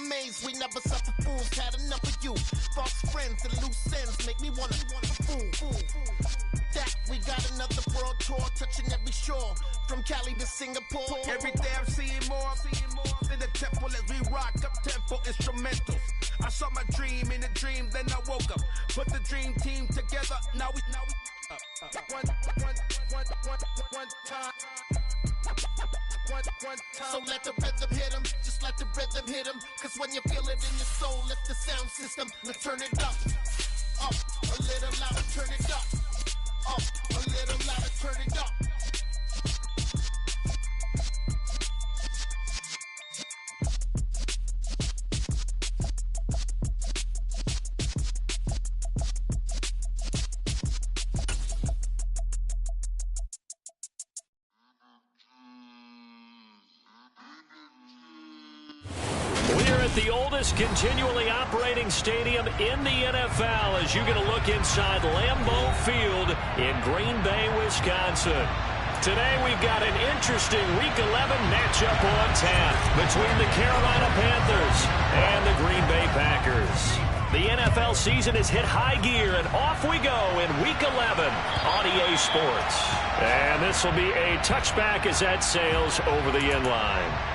amazed we never suffer fools. Had enough of you. False friends and loose ends make me wanna fool. That we got another world tour touching every shore from Cali to Singapore. Every day I'm seeing more in the temple as we rock up tempo instrumentals. I saw my dream in a dream, then I woke up. Put the dream team together. Now we one time. So let the rhythm hit him, just let the rhythm hit him. Cause when you feel it in your soul, lift the sound system. Let's turn it up a little louder, turn it up a little louder, turn it up. The oldest continually operating stadium in the NFL as you get a look inside Lambeau Field in Green Bay, Wisconsin. Today we've got an interesting Week 11 matchup on tap between the Carolina Panthers and the Green Bay Packers. The NFL season has hit high gear, and off we go in Week 11 on EA Sports. And this will be a touchback as that sails over the end line.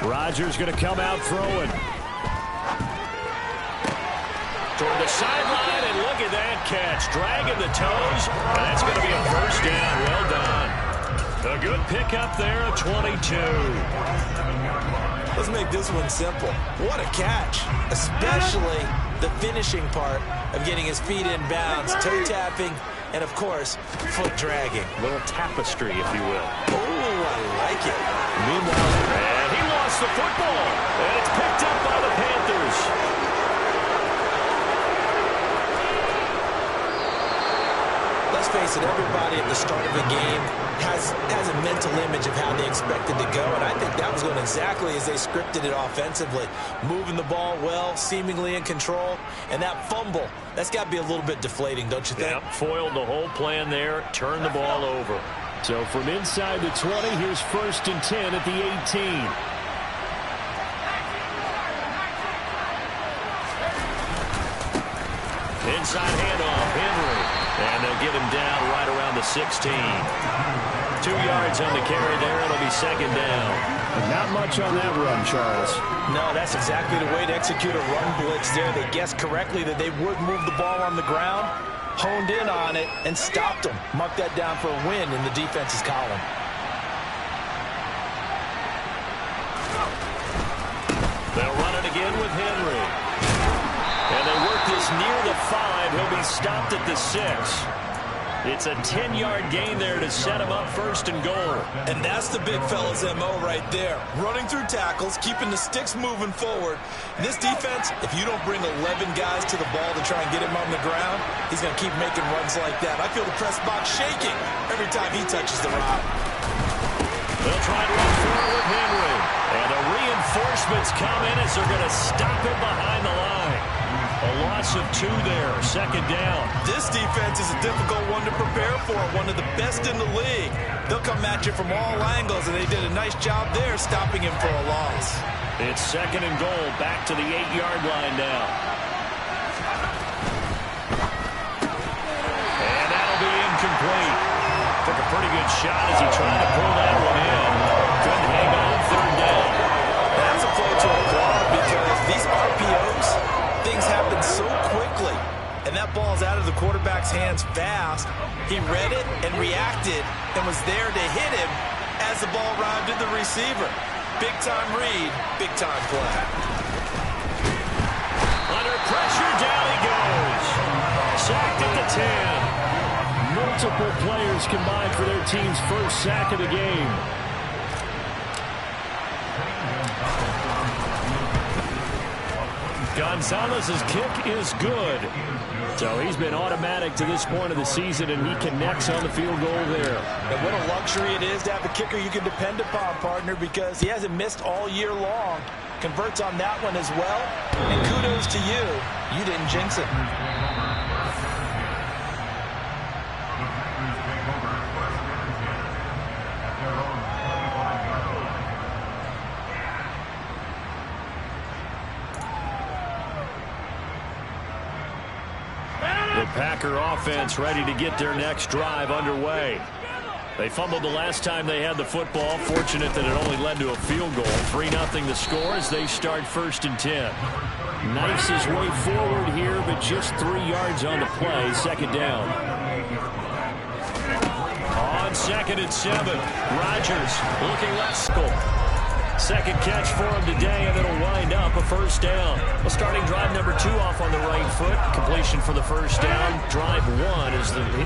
Rodgers going to come out throwing. Toward the sideline, and look at that catch. Dragging the toes, and that's going to be a first down. Well done. A good pickup there, a 22. Let's make this one simple. What a catch, especially the finishing part of getting his feet in bounds, toe tapping, and, of course, foot dragging. A little tapestry, if you will. Oh, I like it. Meanwhile, and he lost the football, and it's picked up by the Panthers. Let's face it, everybody at the start of a game has a mental image of how they expected to go, and I think that was going exactly as they scripted it offensively. Moving the ball well, seemingly in control, and that fumble, that's got to be a little bit deflating, don't you think? Yeah, foiled the whole plan there, turned the ball over. So from inside the 20, here's 1st and 10 at the 18. Inside handoff, Henry. And they'll get him down right around the 16. 2 yards on the carry there. It'll be 2nd down. Not much on that run, Charles. No, that's exactly the way to execute a run blitz there. They guessed correctly that they would move the ball on the ground, honed in on it, and stopped them. Mark that down for a win in the defense's column. They'll run it again with Henry. And they work this near the 5. He'll be stopped at the 6. It's a 10-yard gain there to set him up 1st and goal. And that's the big fella's MO right there. Running through tackles, keeping the sticks moving forward. In this defense, if you don't bring 11 guys to the ball to try and get him on the ground, he's going to keep making runs like that. I feel the press box shaking every time he touches the rock. They'll try to run forward with Henry. And the reinforcements come in as they're going to stop him behind the line. A loss of 2 there, 2nd down. This defense is a difficult one to prepare for, one of the best in the league. They'll come at you from all angles, and they did a nice job there stopping him for a loss. It's 2nd and goal, back to the 8-yard line now. And that'll be incomplete. Took a pretty good shot as he tried to pull that one in. Couldn't hang on 3rd down. That's a play to applaud because these RPOs, things happen so quickly, and that ball's out of the quarterback's hands fast. He read it and reacted and was there to hit him as the ball arrived at the receiver. Big-time read, big-time play. Under pressure, down he goes. Sacked at the 10. Multiple players combined for their team's first sack of the game. Gonzalez's kick is good. So he's been automatic to this point of the season, and he connects on the field goal there. And what a luxury it is to have a kicker you can depend upon, partner, because he hasn't missed all year long. Converts on that one as well. And kudos to you. You didn't jinx it. The Packer offense ready to get their next drive underway. They fumbled the last time they had the football. Fortunate that it only led to a field goal. 3-0 the score as they start 1st and 10. Knifes his way forward here, but just 3 yards on the play. 2nd down. On 2nd and 7. Rodgers looking left. Second catch for him today, and it'll wind up a 1st down. Well, starting drive number 2 off on the right foot. Completion for the 1st down. Drive 1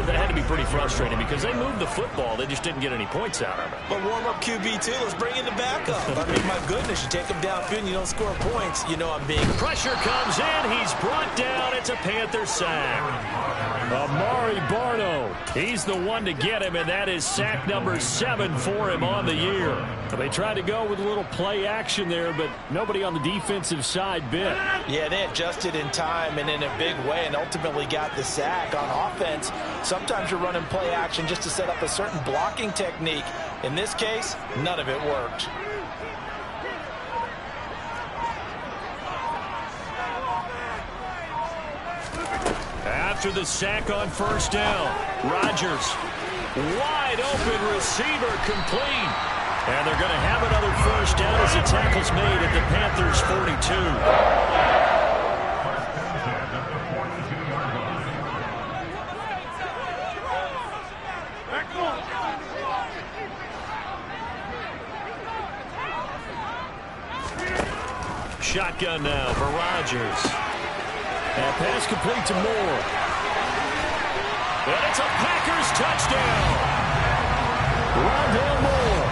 that had to be pretty frustrating because they moved the football. They just didn't get any points out of it. But warm-up QB2, let's bring in the backup. I mean, my goodness, you take him downfield and you don't score points. You know I'm being... Pressure comes in. He's brought down. It's a Panther sack. Amari Barno. He's the one to get him, and that is sack number 7 for him on the year. They tried to go with a little play action there, but nobody on the defensive side bit. Yeah, they adjusted in time and in a big way and ultimately got the sack. On offense, sometimes you're running play action just to set up a certain blocking technique. In this case, none of it worked. After the sack on 1st down, Rodgers, wide open receiver, complete. And they're going to have another 1st down as the tackle's made at the Panthers' 42. Shotgun now for Rodgers. And pass complete to Moore. And it's a Packers touchdown. Rondale Moore.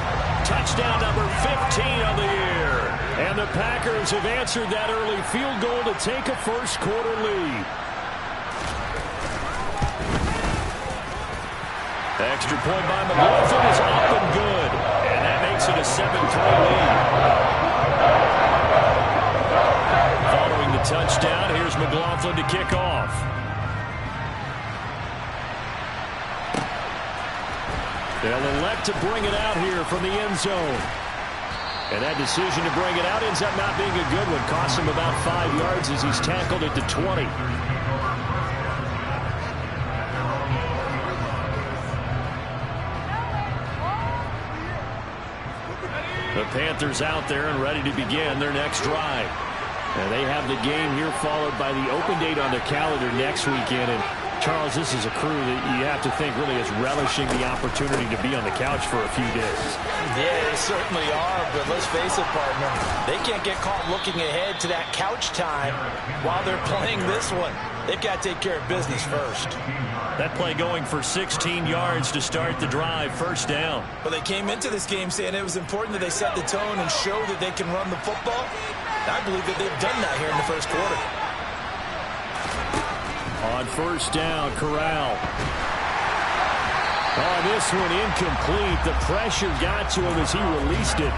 Touchdown number 15 on the year. And the Packers have answered that early field goal to take a 1st quarter lead. Extra point by McLaughlin is up and good. And that makes it a 7-3 lead. Following the touchdown, here's McLaughlin to kick off. They'll elect to bring it out here from the end zone. And that decision to bring it out ends up not being a good one. Costs him about 5 yards as he's tackled at the 20. The Panthers out there and ready to begin their next drive. And they have the game here followed by the open date on their calendar next weekend. And Charles, this is a crew that you have to think really is relishing the opportunity to be on the couch for a few days. Yeah, they certainly are, but let's face it, partner. They can't get caught looking ahead to that couch time while they're playing this one. They've got to take care of business first. That play going for 16 yards to start the drive, 1st down. But they came into this game saying it was important that they set the tone and show that they can run the football. I believe that they've done that here in the 1st quarter. On 1st down, Corral. Oh, this one incomplete. The pressure got to him as he released it.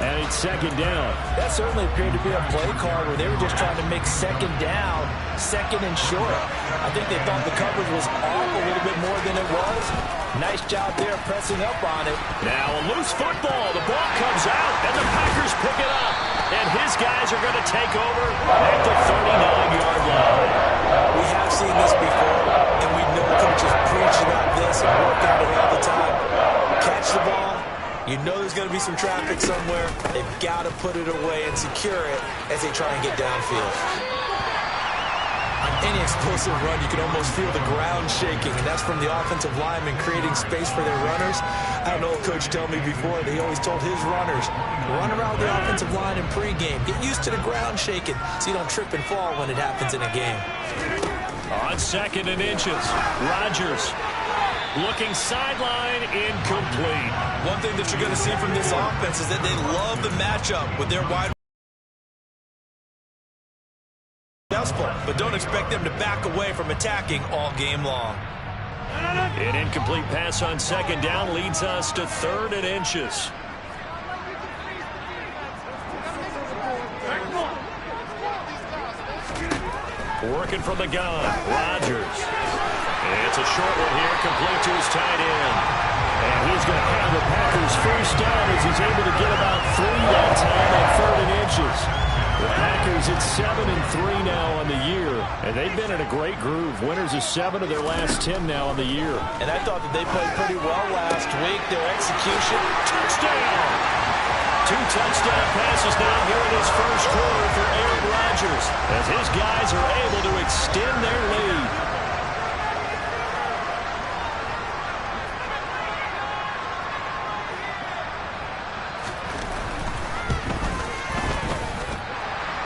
And it's 2nd down. That certainly appeared to be a play call where they were just trying to make 2nd down, 2nd and short. I think they thought the coverage was off a little bit more than it was. Nice job there pressing up on it. Now a loose football. The ball comes out, and the Packers pick it up. And his guys are going to take over at the 39-yard line. We have seen this before, and we know coaches preach about this and work out it all the time. Catch the ball. You know there's going to be some traffic somewhere. They've got to put it away and secure it as they try and get downfield. On any explosive run, you can almost feel the ground shaking, and that's from the offensive linemen creating space for their runners. I don't know, coach told me before, he always told his runners, run around the offensive line in pregame. Get used to the ground shaking so you don't trip and fall when it happens in a game. On 2nd and inches, Rodgers Looking sideline, incomplete. One thing that you're going to see from this offense is that they love the matchup with their wide successful, but don't expect them to back away from attacking all game long. An incomplete pass on second down leads us to 3rd and inches. Working from the gun, Rodgers. It's a short one here, complete to his tight end. And he's going to have the Packers first down as he's able to get about 3 that time on 3rd and inches. The Packers at 7-3 now on the year, and they've been in a great groove. Winners of 7 of their last 10 now on the year. And I thought that they played pretty well last week. Their execution, touchdown! 2 touchdown passes now here in his first quarter for Aaron Rodgers, as his guys are able to extend their lead.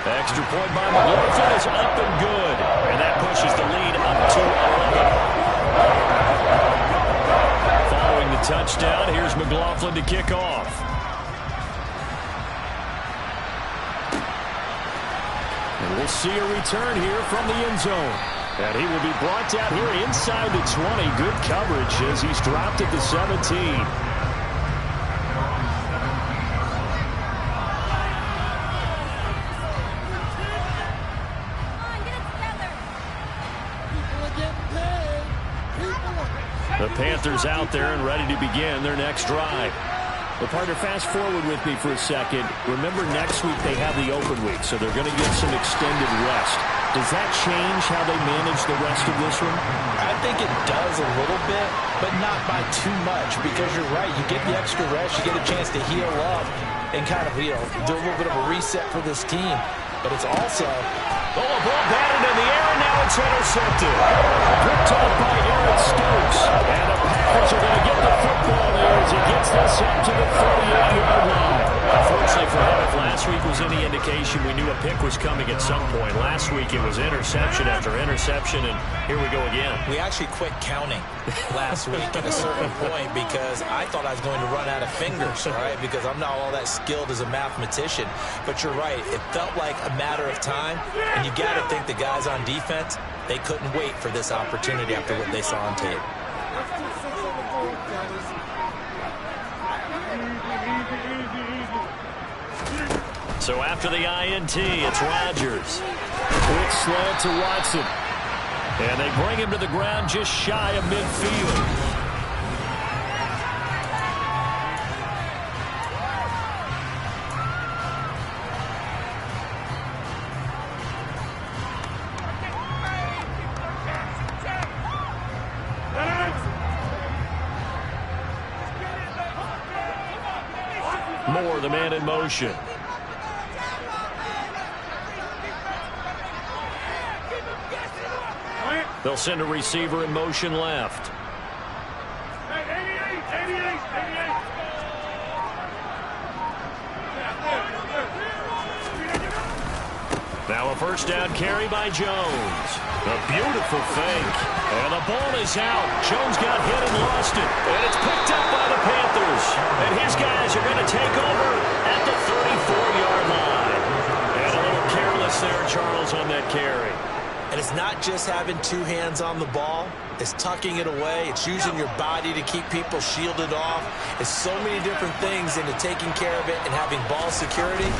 Extra point by McLaughlin is up and good. And that pushes the lead up to 11. Following the touchdown, here's McLaughlin to kick off. And we'll see a return here from the end zone. And he will be brought down here inside the 20. Good coverage as he's dropped at the 17. The Panthers out there and ready to begin their next drive. Well, partner, fast forward with me for a second. Remember, next week they have the open week, so they're going to get some extended rest. Does that change how they manage the rest of this one? I think it does a little bit, but not by too much, because you're right. You get the extra rest, you get a chance to heal up and kind of, do a little bit of a reset for this team. But it's also... Oh, a ball batted in the air, and now it's intercepted. Picked off by Aaron Stokes. And the Packers are going to get the football there as he gets this up to the 38-yard line. Unfortunately for him, if last week was any indication, we knew a pick was coming at some point. Last week it was interception after interception, and here we go again. We actually quit counting last week at a certain point because I thought I was going to run out of fingers, right? Because I'm not all that skilled as a mathematician. But you're right. It felt like a matter of time, and you got to think the guys on defense, they couldn't wait for this opportunity after what they saw on tape. So after the INT, it's Rodgers. Quick slant to Watson. And they bring him to the ground just shy of midfield. Moore, the man in motion. They'll send a receiver in motion left. Now a first down carry by Jones. A beautiful fake. And the ball is out. Jones got hit and lost it. And it's picked up by the Panthers. And his guys are going to take over at the 34-yard line. And a little careless there, Charles, on that carry. And it's not just having 2 hands on the ball. It's tucking it away. It's using your body to keep people shielded off. It's so many different things into taking care of it and having ball security.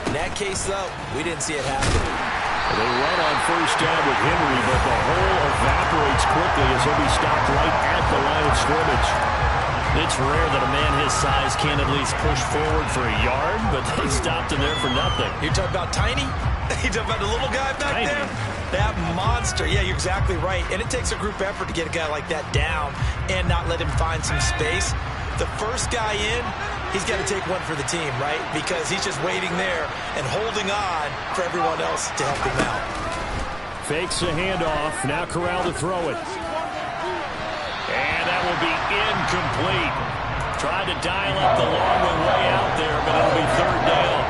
In that case, though, we didn't see it happen. They run on first down with Henry, but the hole evaporates quickly as he'll be stopped right at the line of scrimmage. It's rare that a man his size can't at least push forward for a yard, but they stopped him there for nothing. You're talking about tiny? You're talking about the little guy back Tiny. there? That monster. Yeah, you're exactly right. And it takes a group effort to get a guy like that down and not let him find some space. The first guy in, he's got to take one for the team, right? Because he's just waiting there and holding on for everyone else to help him out. Fakes a handoff. Now Corral to throw it. And that will be incomplete. Tried to dial up the long one way out there, but it'll be third down.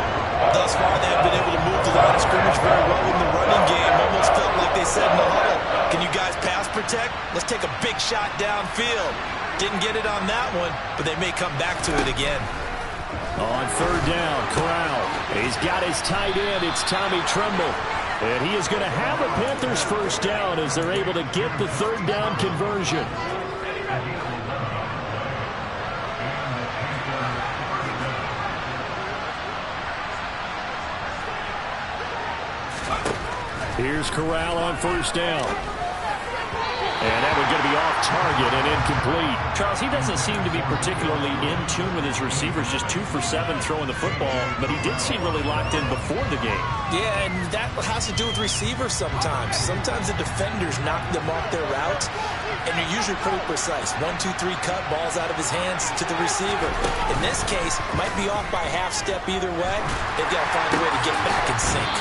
Thus far, they have been able to move the line of scrimmage very well in the running game. Almost felt like they said in the huddle, Can you guys pass protect? Let's take a big shot downfield. Didn't get it on that one, but they may come back to it again. On third down, Corral. He's got his tight end. It's Tommy Tremble. And he is going to have a Panthers first down as they're able to get the third down conversion. Here's Corral on first down. And that one's going to be off target and incomplete. Charles, he doesn't seem to be particularly in tune with his receivers, just 2 for 7 throwing the football, but he did seem really locked in before the game. Yeah, and that has to do with receivers sometimes. Sometimes the defenders knock them off their routes, and they're usually pretty precise. 1, 2, 3 cut, balls out of his hands to the receiver. In this case, might be off by a half step either way. They've got to find a way to get back in sync.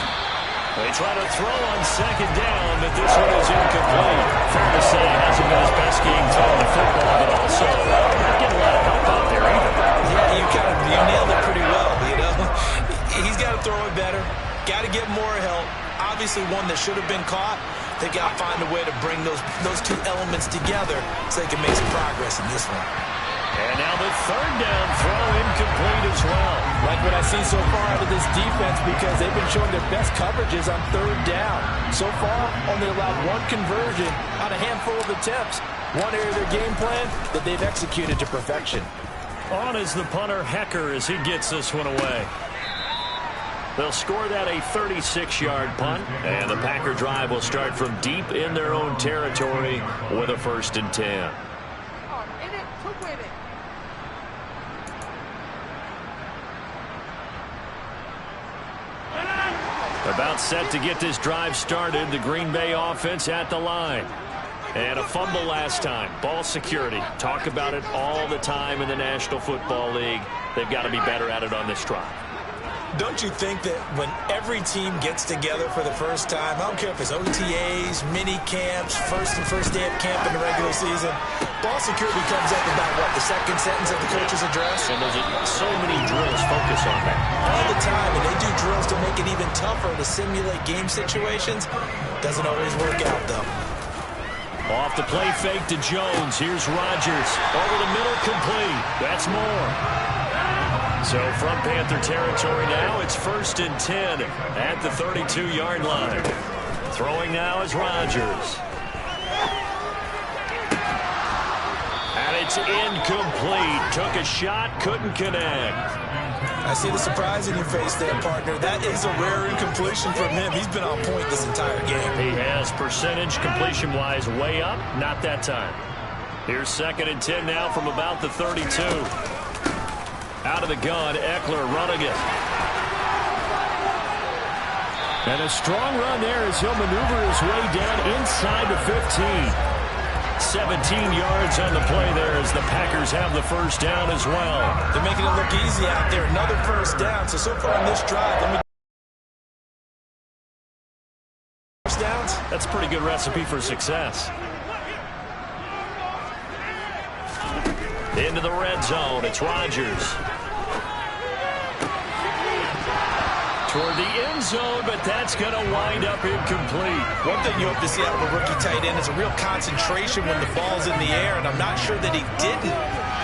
They try to throw on second down, but this one is incomplete. Fair to say it hasn't been his best game throwing the football, but also not getting a lot of help out there either. Yeah, you nailed it pretty well, you know. He's got to throw it better. Got to get more help. Obviously one that should have been caught. They got to find a way to bring those two elements together so they can make some progress in this one. And now the third down throw incomplete as well. Like what I see so far out of this defense, because they've been showing their best coverages on third down. So far, only allowed one conversion on a handful of attempts. One area of their game plan that they've executed to perfection. On is the punter, Hecker, as he gets this one away. They'll score that a 36-yard punt, and the Packer drive will start from deep in their own territory with a 1st and 10. About set to get this drive started, the Green Bay offense at the line. And a fumble last time. Ball security. Talk about it all the time in the National Football League. They've got to be better at it on this drive. Don't you think that when every team gets together for the first time, I don't care if it's OTAs, mini camps, first day of camp in the regular season, ball security comes up about, what, the second sentence of the coach's address? And there's so many drills focus on that. All the time, and they do drills to make it even tougher to simulate game situations. Doesn't always work out, though. Off the play fake to Jones. Here's Rodgers. Over the middle, complete. That's more. So from Panther territory now, it's 1st and 10 at the 32-yard line. Throwing now is Rodgers. And it's incomplete. Took a shot, couldn't connect. I see the surprise in your face there, partner. That is a rare incompletion from him. He's been on point this entire game. He has percentage completion-wise way up. Not that time. Here's 2nd and 10 now from about the 32. Out of the gun, Eckler running it. And a strong run there as he'll maneuver his way down inside the 15. 17 yards on the play there as the Packers have the first down as well. They're making it look easy out there. Another first down. So far in this drive, first downs. That's a pretty good recipe for success. Into the red zone. It's Rodgers. Toward the end zone, but that's going to wind up incomplete. One thing you hope to see out of a rookie tight end is a real concentration when the ball's in the air, and I'm not sure that he didn't,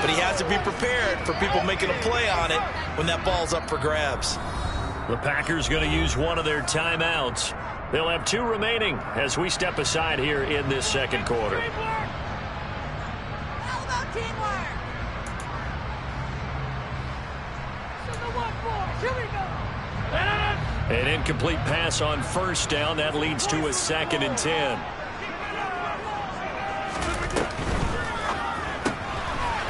but he has to be prepared for people making a play on it when that ball's up for grabs. The Packers going to use one of their timeouts. They'll have 2 remaining as we step aside here in this second quarter. How about teamwork? Here we go. An incomplete pass on first down. That leads to a 2nd and 10.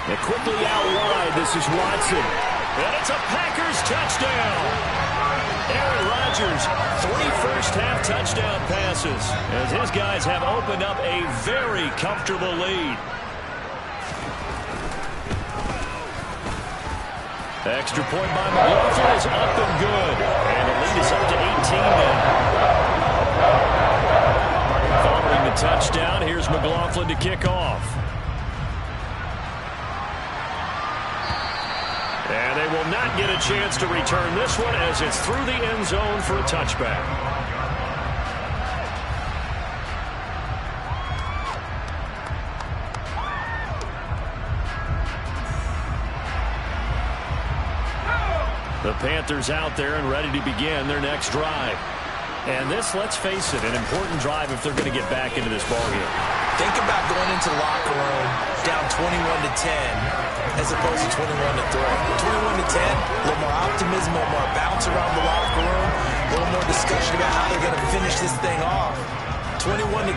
And quickly out wide, this is Watson. And it's a Packers touchdown. Aaron Rodgers, 3 first-half touchdown passes as his guys have opened up a very comfortable lead. Extra point by McLaughlin is up and good. And the lead is up to 18 now. Following the touchdown, here's McLaughlin to kick off. And they will not get a chance to return this one as it's through the end zone for a touchback. The Panthers out there and ready to begin their next drive. And this, let's face it, an important drive if they're going to get back into this ballgame. Think about going into the locker room down 21-10 as opposed to 21-3. 21-10, a little more optimism, a little more bounce around the locker room, a little more discussion about how they're going to finish this thing off. 21-3,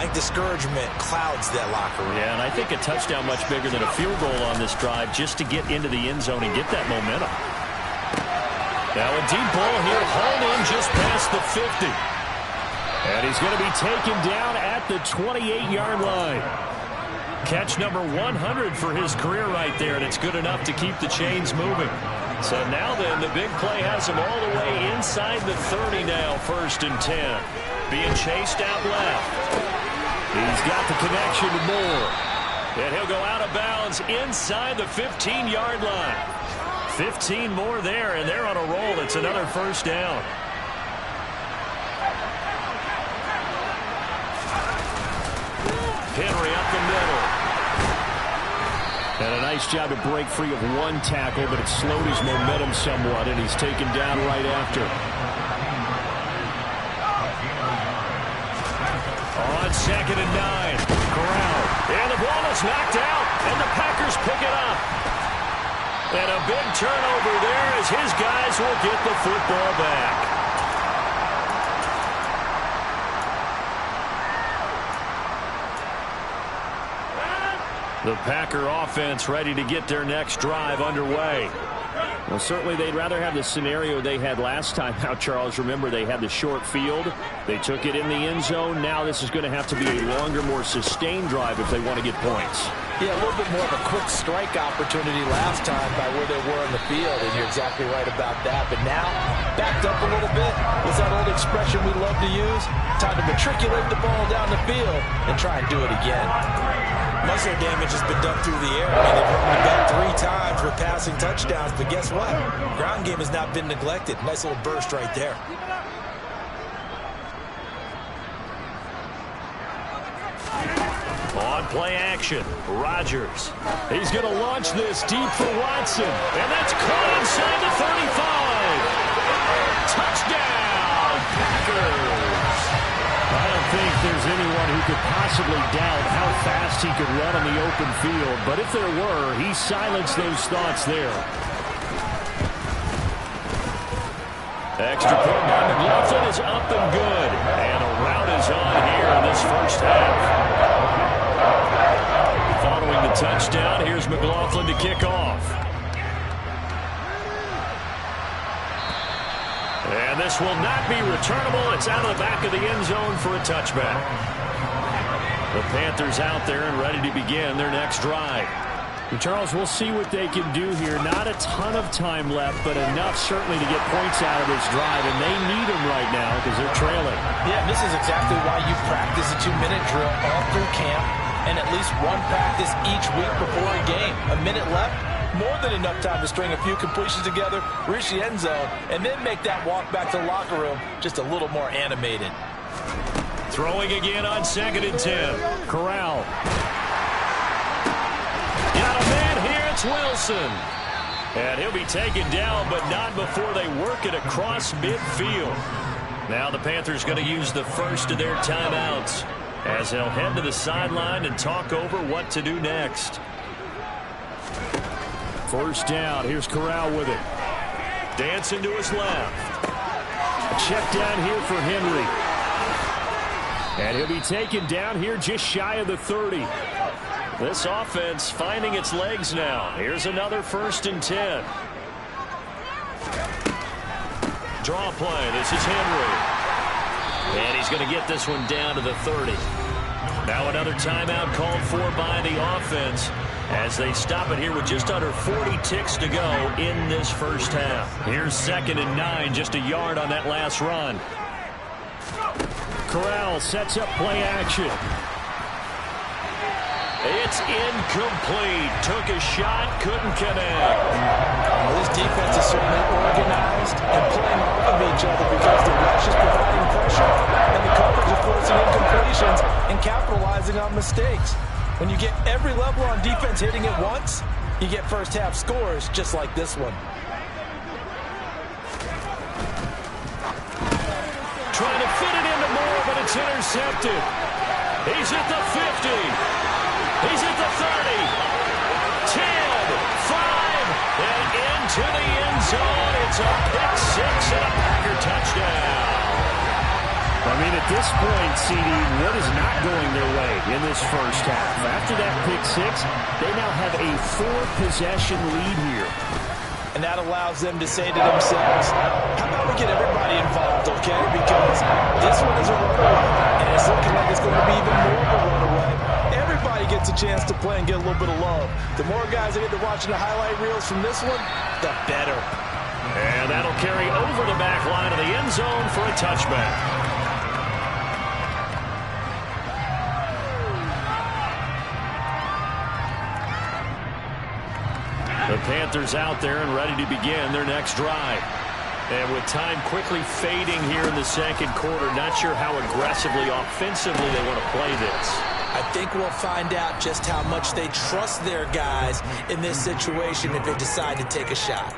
I think discouragement clouds that locker room. Yeah, and I think a touchdown much bigger than a field goal on this drive just to get into the end zone and get that momentum. Now a deep ball here, hauled in just past the 50. And he's going to be taken down at the 28-yard line. Catch number 100 for his career right there, and it's good enough to keep the chains moving. So now then, the big play has him all the way inside the 30 now, 1st and 10. Being chased out left. He's got the connection to Moore. And he'll go out of bounds inside the 15-yard line. 15 more there, and they're on a roll. It's another 1st down. Henry up the middle. And a nice job to break free of one tackle, but it slowed his momentum somewhat, and he's taken down right after. On 2nd and 9. Corral. And the ball is knocked out, and the Packers pick it up. And a big turnover there as his guys will get the football back. The Packer offense ready to get their next drive underway. Well, certainly they'd rather have the scenario they had last time out, Charles. Remember, they had the short field. They took it in the end zone. Now this is going to have to be a longer, more sustained drive if they want to get points. Yeah, a little bit more of a quick strike opportunity last time by where they were on the field, and you're exactly right about that. But now, backed up a little bit, what's that old expression we love to use? Time to matriculate the ball down the field and try and do it again. Muscle damage has been done through the air. I mean, they've run the ball 3 times with passing touchdowns, but guess what? Ground game has not been neglected. Nice little burst right there. On play action, Rodgers. He's going to launch this deep for Watson, and that's caught inside the 35. Touchdown, Packers. I don't think there's anyone who could possibly doubt how fast he could run on the open field, but if there were, he silenced those thoughts there. Extra point by McLaughlin is up and good, and a rout is on here in this 1st half. Following the touchdown, here's McLaughlin to kick off. And this will not be returnable. It's out of the back of the end zone for a touchback. The Panthers out there and ready to begin their next drive. And Charles, we'll see what they can do here. Not a ton of time left, but enough certainly to get points out of this drive, and they need them right now because they're trailing. Yeah, this is exactly why you practice a 2-minute drill all through camp and at least one practice each week before a game. A minute left, more than enough time to string a few completions together, reach the end zone, and then make that walk back to the locker room just a little more animated. Throwing again on 2nd and 10. Corral. Got a man here, it's Wilson. And he'll be taken down, but not before they work it across midfield. Now the Panthers going to use the first of their timeouts as they'll head to the sideline and talk over what to do next. 1st down. Here's Corral with it. Dancing to his left. A check down here for Henry. And he'll be taken down here just shy of the 30. This offense finding its legs now. Here's another 1st and 10. Draw play. This is Henry. And he's going to get this one down to the 30. Now another timeout called for by the offense as they stop it here with just under 40 ticks to go in this 1st half. Here's 2nd and 9, just a yard on that last run. Corral sets up play action. It's incomplete. Took a shot, couldn't connect. Well, this defense is certainly organized and playing off of each other because the rush is providing pressure and the coverage is forcing incompletions and capitalizing on mistakes. When you get every level on defense hitting it once, you get 1st half scores just like this one. but it's intercepted. He's at the 50. He's at the 30. 10, 5, and into the end zone. It's a pick six and a Packer touchdown. I mean, at this point, CD, what is not going their way in this first half? After that pick six, they now have a 4-possession lead here. And that allows them to say to themselves, how about we get everybody involved, okay? Because this one is a runaway, and it's looking like it's going to be even more of a runaway. Everybody gets a chance to play and get a little bit of love. The more guys that get to watching the highlight reels from this one, the better. And that'll carry over the back line of the end zone for a touchback. The Panthers out there and ready to begin their next drive. And with time quickly fading here in the second quarter, not sure how aggressively, offensively they want to play this. I think we'll find out just how much they trust their guys in this situation if they decide to take a shot.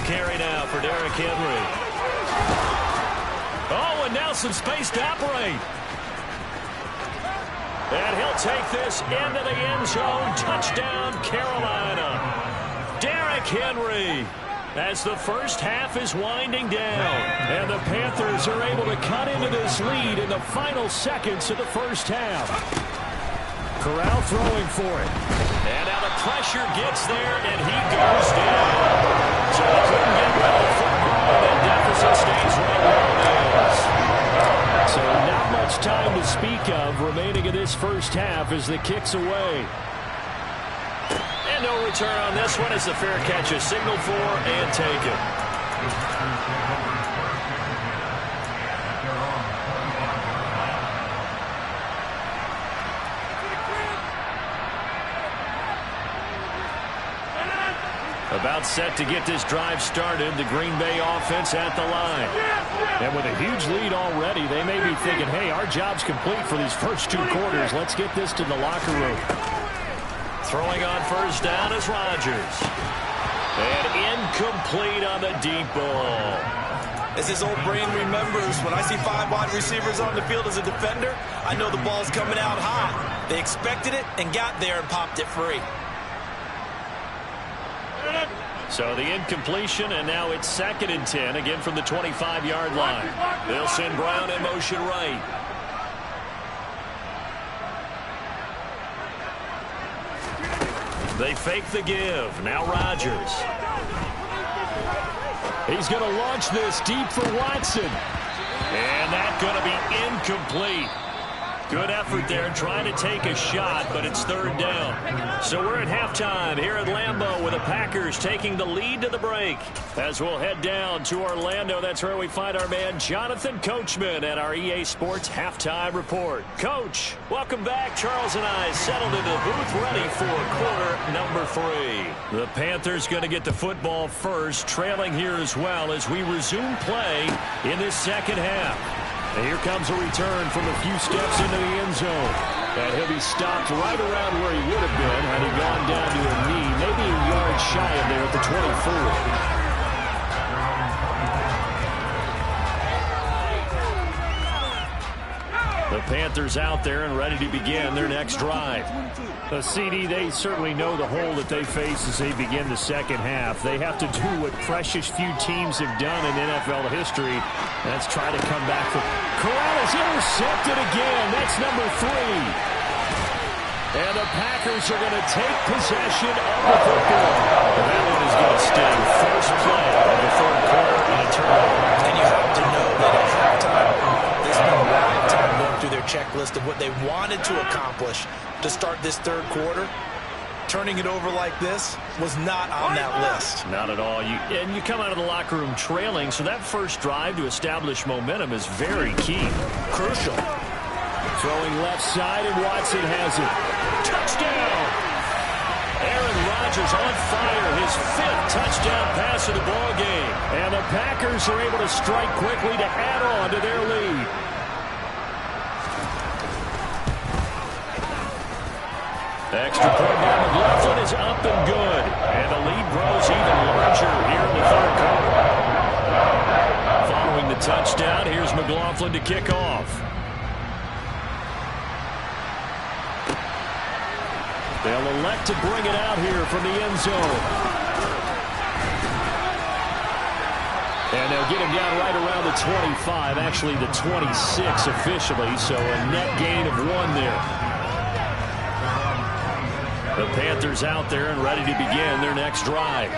Carry now for Derrick Henry. Oh, and now some space to operate. And he'll take this into the end zone. Touchdown, Carolina. Derrick Henry, as the first half is winding down. And the Panthers are able to cut into this lead in the final seconds of the first half. Corral throwing for it. And now the pressure gets there, and he goes down. So they couldn't get rid of the football, and deficit stays right where it is. So not much time to speak of remaining in this first half as the kick's away. And no return on this one as the fair catch is signaled for and taken. About set to get this drive started, the Green Bay offense at the line. And with a huge lead already, they may be thinking, hey, our job's complete for these first 2 quarters. Let's get this to the locker room. Throwing on first down is Rodgers. And incomplete on the deep ball. As his old brain remembers, when I see 5 wide receivers on the field as a defender, I know the ball's coming out hot. They expected it and got there and popped it free. So the incompletion, and now it's 2nd and 10, again from the 25-yard line. They'll send Brown in motion right. They fake the give. Now Rodgers. He's going to launch this deep for Watson. And that's going to be incomplete. Good effort there trying to take a shot, but it's 3rd down. So we're at halftime here at Lambeau with the Packers taking the lead to the break. As we'll head down to Orlando, that's where we find our man Jonathan Coachman at our EA Sports Halftime Report. Coach, welcome back. Charles and I settled into the booth ready for quarter number 3. The Panthers going to get the football first, trailing here as well as we resume play in this second half. And here comes a return from a few steps into the end zone. And he'll be stopped right around where he would have been had he gone down to a knee, maybe a yard shy of there at the 24. The Panthers out there and ready to begin their next drive. The CD, they certainly know the hole that they face as they begin the second half. They have to do what precious few teams have done in NFL history. That's try to come back. Corral is intercepted again. That's number 3. And the Packers are going to take possession of the football. And that one is going to stay. First play of the 3rd quarter and a turnover. And you have to know that at halftime, they spent a lot of time going through their checklist of what they wanted to accomplish to start this 3rd quarter. Turning it over like this was not on that list. Not at all. And you come out of the locker room trailing, so that first drive to establish momentum is very key. Crucial. Throwing left side, and Watson has it. Touchdown! Aaron Rodgers on fire, his 5th touchdown pass of the ball game. And the Packers are able to strike quickly to add on to their lead. Extra point by McLaughlin is up and good. And the lead grows even larger here in the third quarter. Following the touchdown, here's McLaughlin to kick off. They'll elect to bring it out here from the end zone. And they'll get him down right around the 25, actually the 26 officially, so a net gain of 1 there. The Panthers out there and ready to begin their next drive.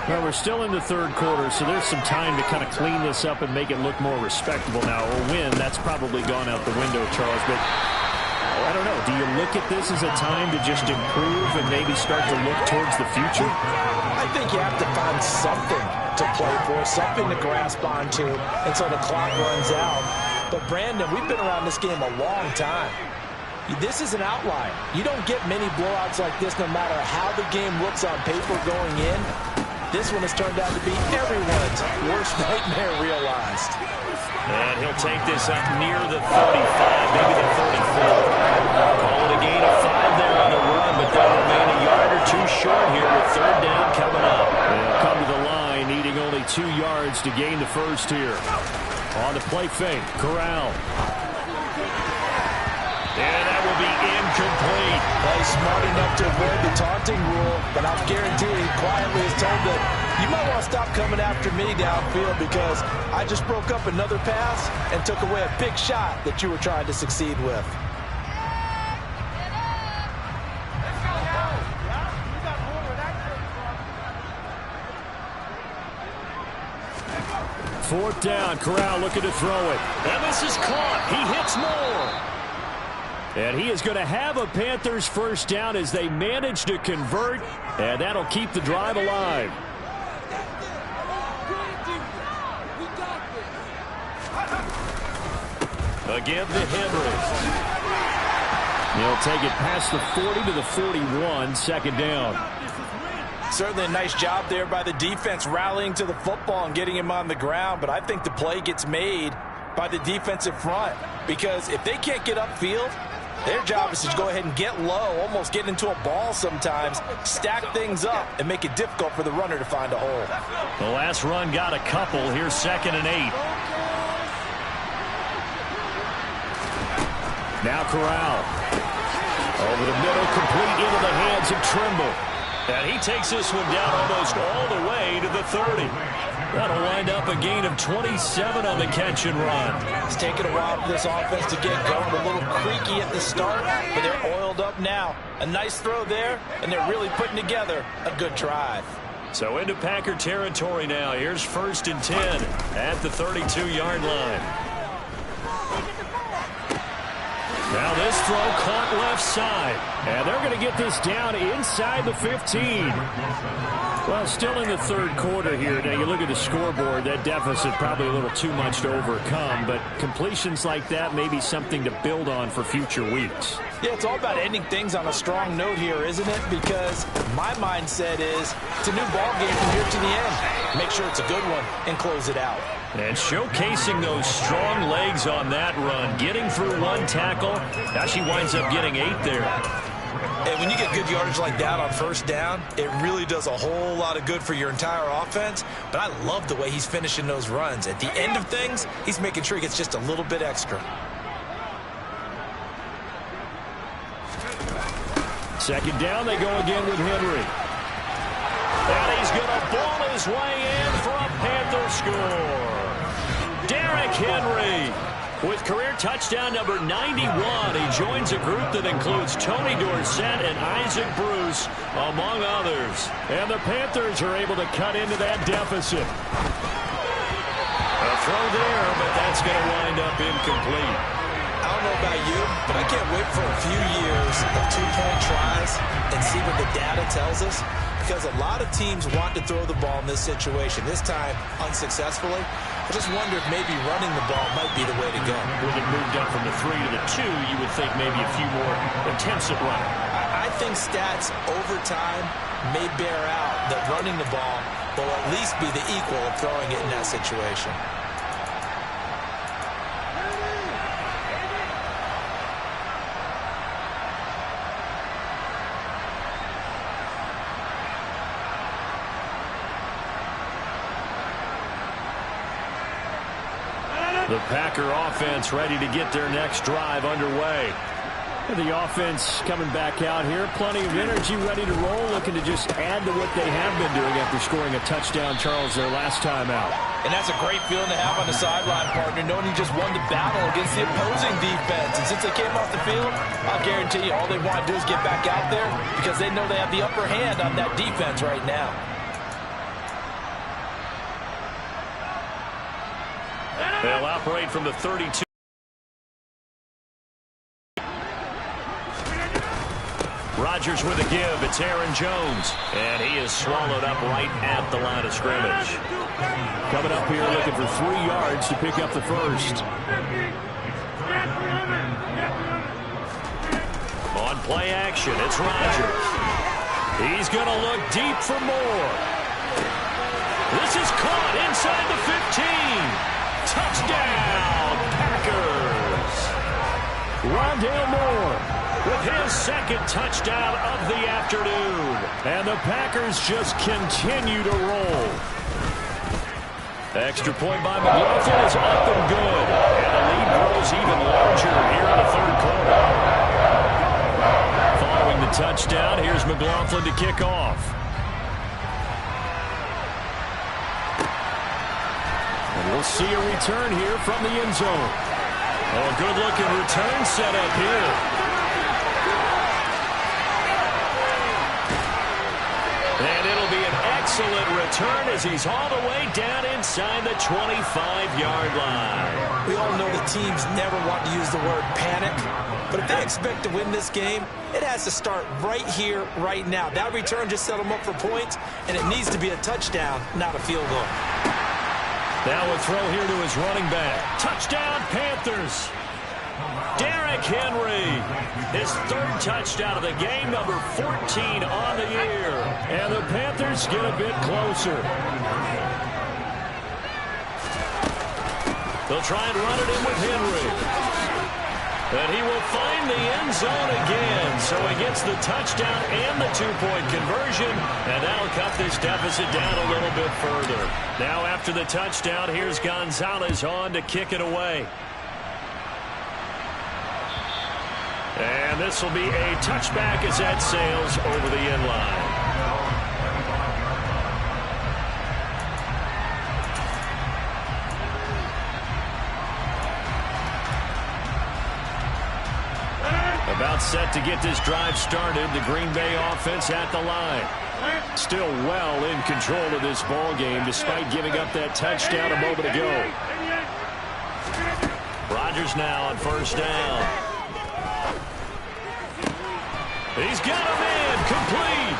Well, we're still in the third quarter, so there's some time to kind of clean this up and make it look more respectable now. Or win, that's probably gone out the window, Charles, but I don't know. Do you look at this as a time to just improve and maybe start to look towards the future? I think you have to find something to play for, something to grasp onto until the clock runs out. But, Brandon, we've been around this game a long time. This is an outlier. You don't get many blowouts like this no matter how the game looks on paper going in. This one has turned out to be everyone's worst nightmare realized. And he'll take this up near the 35, maybe the 34. Call it a gain of 5 there on the run, but they'll remain a yard or 2 short here with third down coming up. They'll come to the line, needing only 2 yards to gain the first here. On the play fake, Corral. And that will be incomplete. Well, he's smart enough to avoid the taunting rule, but I'll guarantee he quietly is told that you might want to stop coming after me downfield because I just broke up another pass and took away a big shot that you were trying to succeed with. Fourth down, Corral looking to throw it. And this is caught. He hits more. And he is going to have a Panthers first down as they manage to convert, and that'll keep the drive alive. Again to Henry. He'll take it past the 40 to the 41, second down. Certainly a nice job there by the defense rallying to the football and getting him on the ground, but I think the play gets made by the defensive front because if they can't get upfield, their job is to go ahead and get low, almost get into a ball sometimes, stack things up, and make it difficult for the runner to find a hole. The last run got a couple. Here's 2nd and 8. Now Corral. Over the middle, complete into the hands of Trimble. And he takes this one down almost all the way to the 30. That'll wind up a gain of 27 on the catch and run. It's taken a while for this offense to get going. A little creaky at the start, but they're oiled up now. A nice throw there, and they're really putting together a good drive. So into Packer territory now. Here's 1st and 10 at the 32-yard line. Now this throw caught left side. And they're going to get this down inside the 15. Well, still in the third quarter here. Now you look at the scoreboard, that deficit probably a little too much to overcome, but completions like that may be something to build on for future weeks. Yeah, it's all about ending things on a strong note here, isn't it? Because my mindset is it's a new ball game from here to the end. Make sure it's a good one and close it out. And showcasing those strong legs on that run, getting through 1 tackle. Now she winds up getting 8 there. And when you get good yardage like that on first down, it really does a whole lot of good for your entire offense. But I love the way he's finishing those runs. At the end of things, he's making sure he gets just a little bit extra. Second down, they go again with Henry. And he's going to ball his way in for a Panther score. Derrick Henry with career touchdown number 91. He joins a group that includes Tony Dorsett and Isaac Bruce, among others. And the Panthers are able to cut into that deficit. A throw there, but that's going to wind up incomplete. I don't know about you, but I can't wait for a few years of 2-point tries and see what the data tells us. Because a lot of teams want to throw the ball in this situation. This time, unsuccessfully. I just wonder if maybe running the ball might be the way to go. With it moved up from the 3 to the 2, you would think maybe a few more attempts at running. I think stats over time may bear out that running the ball will at least be the equal of throwing it in that situation. The Packer offense ready to get their next drive underway. And the offense coming back out here. Plenty of energy, ready to roll, looking to just add to what they have been doing after scoring a touchdown, Charles, their last time out. And that's a great feeling to have on the sideline, partner, knowing you just won the battle against the opposing defense. And since they came off the field, I'll guarantee you all they want to do is get back out there because they know they have the upper hand on that defense right now. They'll operate from the 32. Rodgers with a give. It's Aaron Jones. And he is swallowed up right at the line of scrimmage. Coming up here looking for 3 yards to pick up the first. On play action, it's Rodgers. He's going to look deep for more. This is caught inside the 15. Touchdown, Packers. Rondale Moore with his second touchdown of the afternoon. And the Packers just continue to roll. Extra point by McLaughlin is up and good. And the lead grows even larger here in the third quarter. Following the touchdown, here's McLaughlin to kick off. And we'll see a return here from the end zone. Oh, a good-looking return set up here. And it'll be an excellent return as he's all the way down inside the 25-yard line. We all know the teams never want to use the word panic, but if they expect to win this game, it has to start right here, right now. That return just set them up for points, and it needs to be a touchdown, not a field goal. Now a throw here to his running back. Touchdown, Panthers. Derrick Henry, his third touchdown of the game, number 14 on the year. And the Panthers get a bit closer. They'll try and run it in with Henry. And he will find the end zone again. So he gets the touchdown and the two-point conversion. And that'll cut this deficit down a little bit further. Now after the touchdown, here's Gonzalez on to kick it away. And this will be a touchback as that sails over the end line. About set to get this drive started. The Green Bay offense at the line. Still well in control of this ball game despite giving up that touchdown a moment ago. Rodgers now on first down. He's got him in, complete.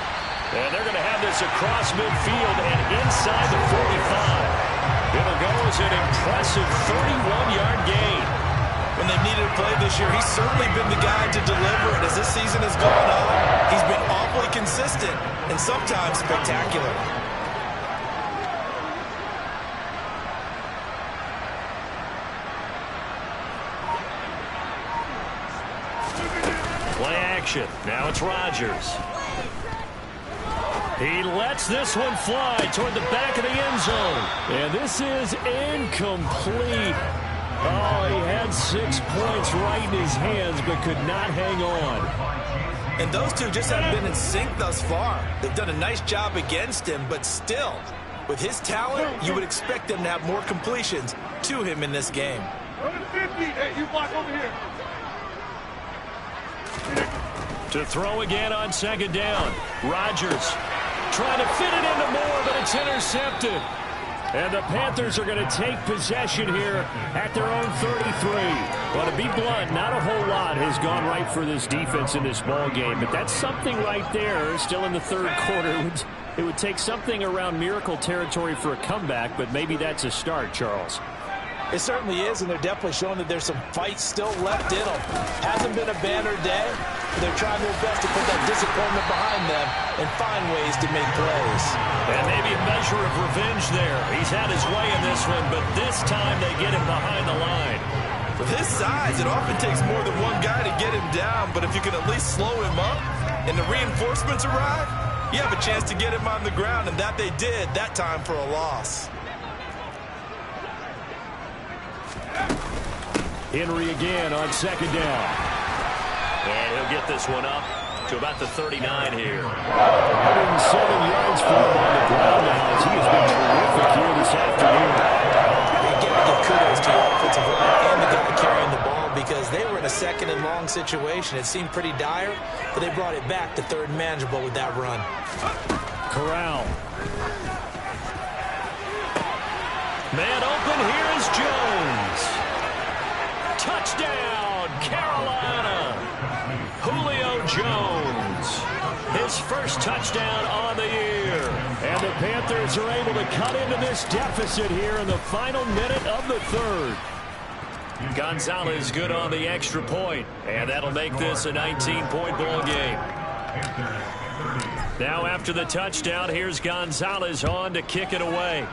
And they're going to have this across midfield and inside the 45. It'll go as an impressive 31-yard gain. When they've needed a play this year, he's certainly been the guy to deliver it. As this season has gone on, he's been awfully consistent and sometimes spectacular. Play action. Now it's Rodgers. He lets this one fly toward the back of the end zone. And this is incomplete. Oh, he had 6 points right in his hands, but could not hang on. And those two just haven't been in sync thus far. They've done a nice job against him, but still, with his talent, you would expect them to have more completions to him in this game. Hey, you block over here. To throw again on second down. Rodgers trying to fit it into Moore, but it's intercepted. And the Panthers are going to take possession here at their own 33. Well, to be blunt, not a whole lot has gone right for this defense in this ball game, but that's something right there. Still in the third quarter. It would take something around miracle territory for a comeback, but maybe that's a start, Charles. It certainly is, and they're definitely showing that there's some fight still left in them. Hasn't been a banner day, but they're trying their best to put that disappointment behind them and find ways to make plays. And maybe a measure of revenge there. He's had his way in this one, but this time they get him behind the line. With his size, it often takes more than one guy to get him down, but if you can at least slow him up and the reinforcements arrive, you have a chance to get him on the ground, and that they did that time for a loss. Henry again on second down. And he'll get this one up to about the 39 here. 107 yards for him on the ground now, as he has been terrific here this afternoon. Again, I give kudos to your offensive line and the guy carrying the ball, because they were in a second and long situation. It seemed pretty dire, but they brought it back to third and manageable with that run. Corral. Man open, here is Jones. Touchdown, Carolina. Julio Jones, his first touchdown on the year. And the Panthers are able to cut into this deficit here in the final minute of the third. Gonzalez good on the extra point, and that'll make this a 19-point ball game. Now after the touchdown, here's Gonzalez on to kick it away.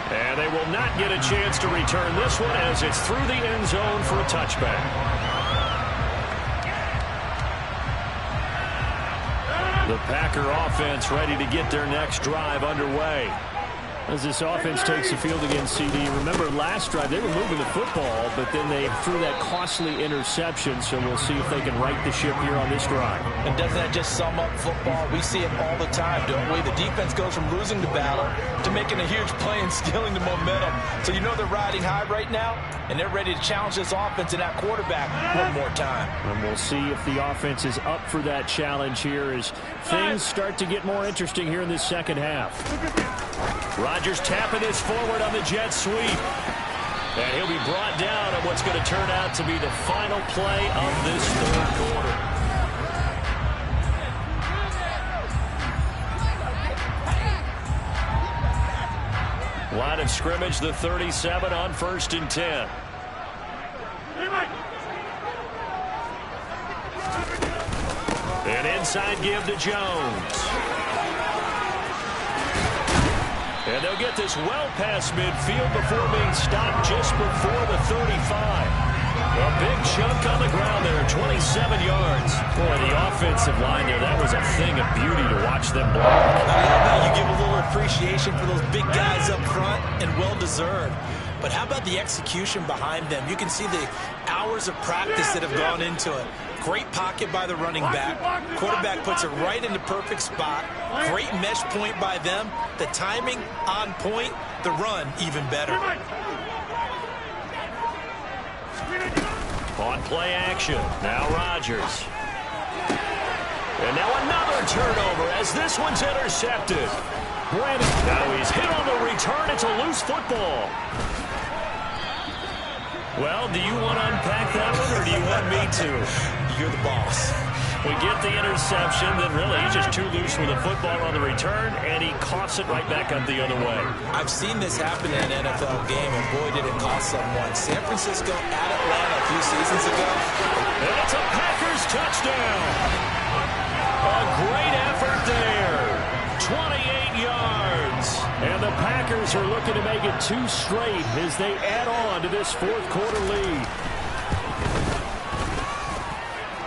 And they will not get a chance to return this one, as it's through the end zone for a touchback. The Packer offense ready to get their next drive underway. As this offense takes the field against CD, remember last drive they were moving the football, but then they threw that costly interception, so we'll see if they can right the ship here on this drive. And doesn't that just sum up football? We see it all the time, don't we? The defense goes from losing the battle to making a huge play and stealing the momentum. So you know they're riding high right now, and they're ready to challenge this offense and that quarterback one more time. And we'll see if the offense is up for that challenge here as things start to get more interesting here in this second half. Rodgers tapping this forward on the jet sweep. And he'll be brought down on what's going to turn out to be the final play of this third quarter. Line of scrimmage, the 37 on 1st and 10. An inside give to Jones. And they'll get this well past midfield before being stopped just before the 35. A big chunk on the ground there, 27 yards. Boy, the offensive line there, that was a thing of beauty to watch them block. I love how you give a little appreciation for those big guys up front, and well-deserved. But how about the execution behind them? You can see the hours of practice that have gone into it. Great pocket by the running back. Quarterback puts it right in the perfect spot. Great mesh point by them. The timing on point. The run even better. On play action. Now Rodgers. And now another turnover as this one's intercepted. Now he's hit on the return. It's a loose football. Well, do you want to unpack that one, or do you want me to? You're the boss. We get the interception, then really he's just too loose with the football on the return, and he coughs it right back up the other way. I've seen this happen in an NFL game, and boy, did it cost someone. San Francisco at Atlanta a few seasons ago. And it's a Packers touchdown. A great effort there. 28 yards. And the Packers are looking to make it 2 straight as they add on to this fourth quarter lead.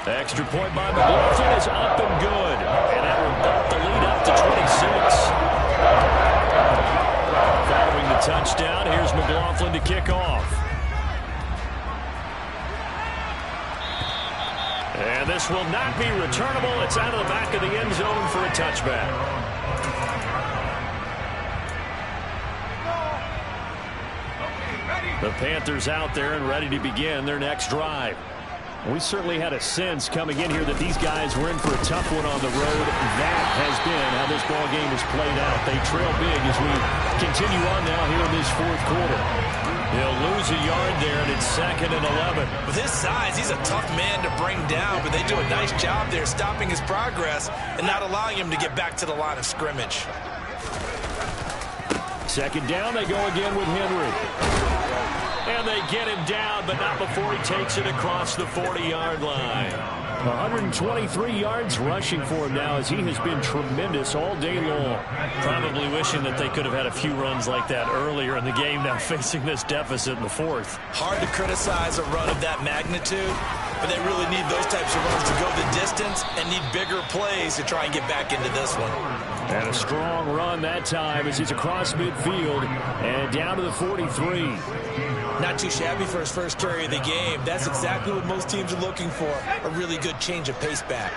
The extra point by McLaughlin is up and good. And that will bump the lead up to 26. Following the touchdown, here's McLaughlin to kick off. And this will not be returnable. It's out of the back of the end zone for a touchback. The Panthers out there and ready to begin their next drive. We certainly had a sense coming in here that these guys were in for a tough one on the road. That has been how this ball game has played out. They trail big as we continue on now here in this fourth quarter. He'll lose a yard there, and it's 2nd and 11. With his size, he's a tough man to bring down, but they do a nice job there stopping his progress and not allowing him to get back to the line of scrimmage. 2nd down, they go again with Henry. And they get him down, but not before he takes it across the 40-yard line. 123 yards rushing for him now as he has been tremendous all day long. Probably wishing that they could have had a few runs like that earlier in the game, now facing this deficit in the fourth. Hard to criticize a run of that magnitude, but they really need those types of runs to go the distance and need bigger plays to try and get back into this one. And a strong run that time as he's across midfield and down to the 43. Not too shabby for his first carry of the game. That's exactly what most teams are looking for, a really good change of pace back.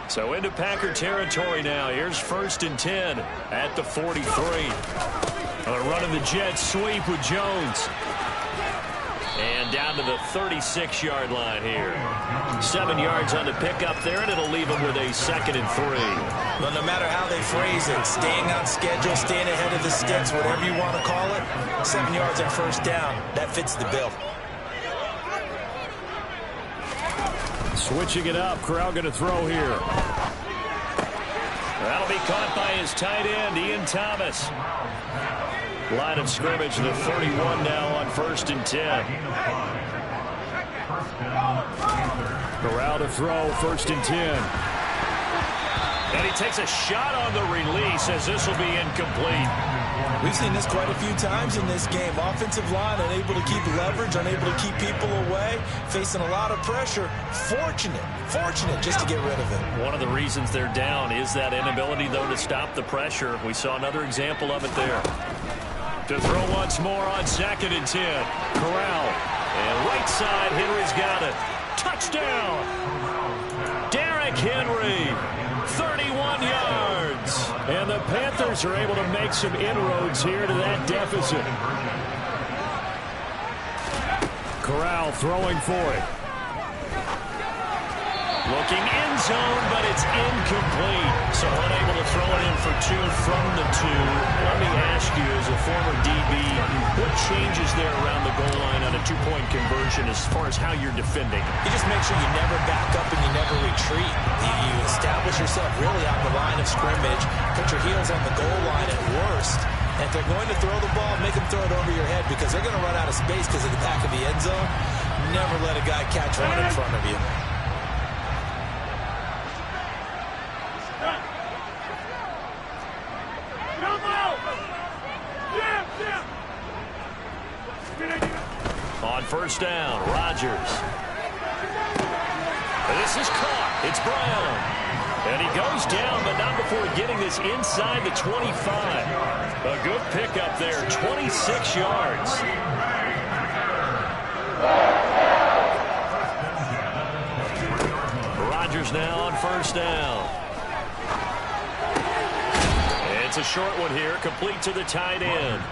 So into Packer territory now. Here's 1st and 10 at the 43. A run of the jet sweep with Jones. And down to the 36-yard line here. 7 yards on the pickup there, and it'll leave them with a 2nd and 3. Well, no matter how they phrase it, staying on schedule, staying ahead of the sticks, whatever you want to call it, 7 yards on 1st down, that fits the bill. Switching it up, Corral going to throw here. That'll be caught by his tight end, Ian Thomas. Line of scrimmage, the 31 now on 1st and 10. Corral to throw, 1st and 10. And he takes a shot on the release as this will be incomplete. We've seen this quite a few times in this game. Offensive line unable to keep leverage, unable to keep people away, facing a lot of pressure. Fortunate just to get rid of it. One of the reasons they're down is that inability, though, to stop the pressure. We saw another example of it there. To throw once more on 2nd and 10. Corral. And right side, Henry's got it. Touchdown! Derrick Henry. 31 yards. And the Panthers are able to make some inroads here to that deficit. Corral throwing for it. Looking end zone, but it's incomplete. So unable to throw it in for 2 from the 2. Let me ask you, as a former DB, what changes there around the goal line on a 2-point conversion as far as how you're defending? You just make sure you never back up and you never retreat. You establish yourself really on the line of scrimmage, put your heels on the goal line at worst. And if they're going to throw the ball, make them throw it over your head because they're going to run out of space because of the back of the end zone. Never let a guy catch one in front of you. On 1st down, Rodgers. This is caught. It's Brown. And he goes down, but not before getting this inside the 25. A good pickup there, 26 yards. Rodgers now on 1st down. It's a short one here, complete to the tight end.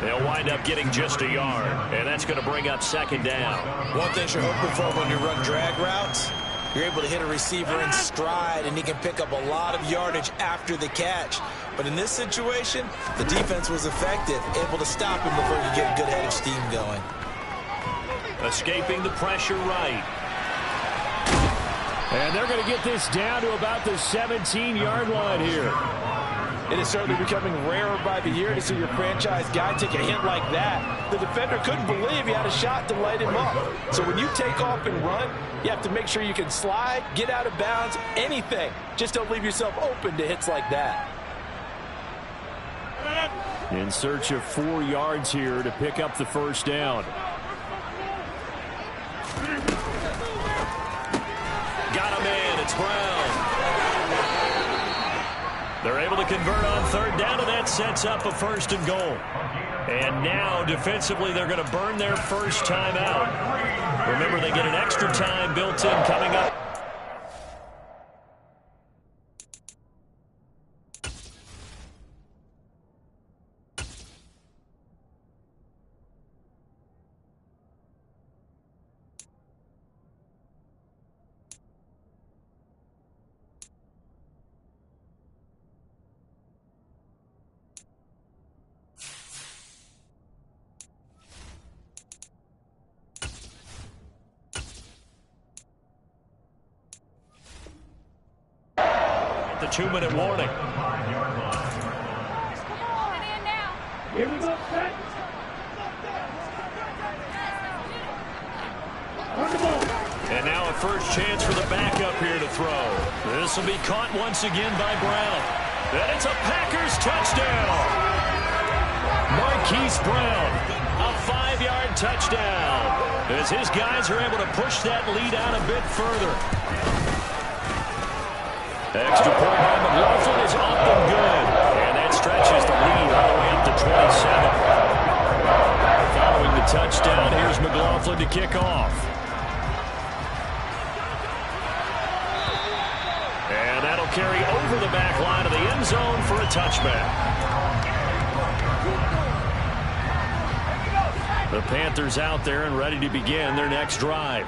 They'll wind up getting just a yard, and that's going to bring up 2nd down. One thing you're hoping for when you run drag routes, you're able to hit a receiver in stride, and he can pick up a lot of yardage after the catch. But in this situation, the defense was effective, able to stop him before you get a good head of steam going. Escaping the pressure right. And they're going to get this down to about the 17-yard line here. It is certainly becoming rarer by the year to see your franchise guy take a hit like that. The defender couldn't believe he had a shot to light him up. So when you take off and run, you have to make sure you can slide, get out of bounds, anything. Just don't leave yourself open to hits like that. In search of 4 yards here to pick up the 1st down. Got a man. It's Brown. They're able to convert on 3rd down, and that sets up a 1st and goal. And now, defensively, they're going to burn their first time out. Remember, they get an extra time built in coming up. The 2-minute warning. Here we go, set. And now a first chance for the backup here to throw. This will be caught once again by Brown. And it's a Packers touchdown. Marquise Brown, a 5-yard touchdown as his guys are able to push that lead out a bit further. Extra point by McLaughlin is up and good. And that stretches the lead all the way up to 27. Following the touchdown, here's McLaughlin to kick off. And that'll carry over the back line of the end zone for a touchback. The Panthers out there and ready to begin their next drive.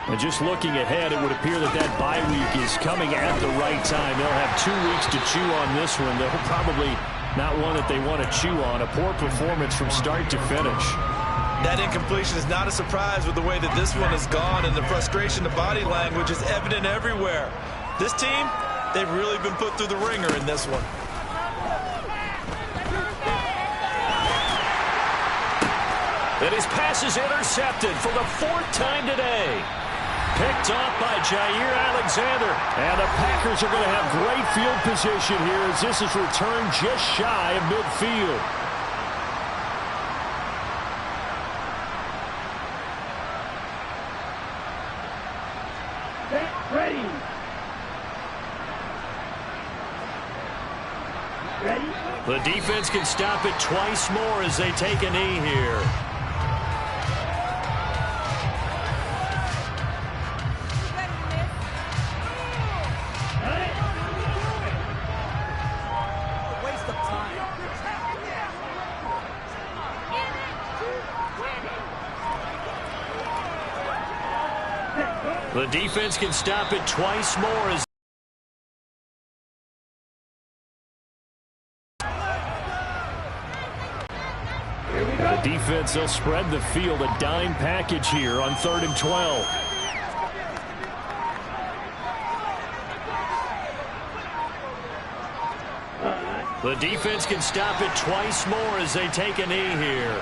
And just looking ahead, it would appear that that bye week is coming at the right time. They'll have 2 weeks to chew on this one. They'll probably not one that they want to chew on. A poor performance from start to finish. That incompletion is not a surprise with the way that this one has gone, and the frustration, the body language is evident everywhere. This team, they've really been put through the ringer in this one. And his pass is intercepted for the 4th time today. Picked off by Jair Alexander. And the Packers are going to have great field position here as this is returned just shy of midfield. Ready. The defense can stop it twice more as they take a knee here. The defense can stop it twice more as the defense, they'll spread the field, a dime package here on 3rd and 12. The defense can stop it twice more as they take a knee here.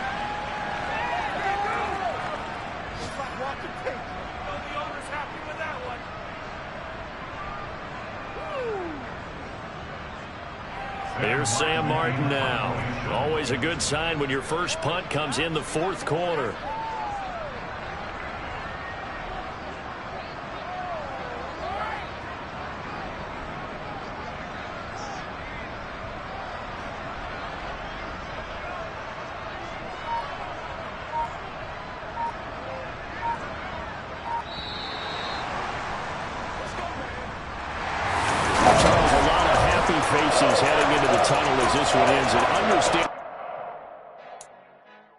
Here's Sam Martin now. Always a good sign when your first punt comes in the 4th quarter. Faces heading into the tunnel as this one ends. And understand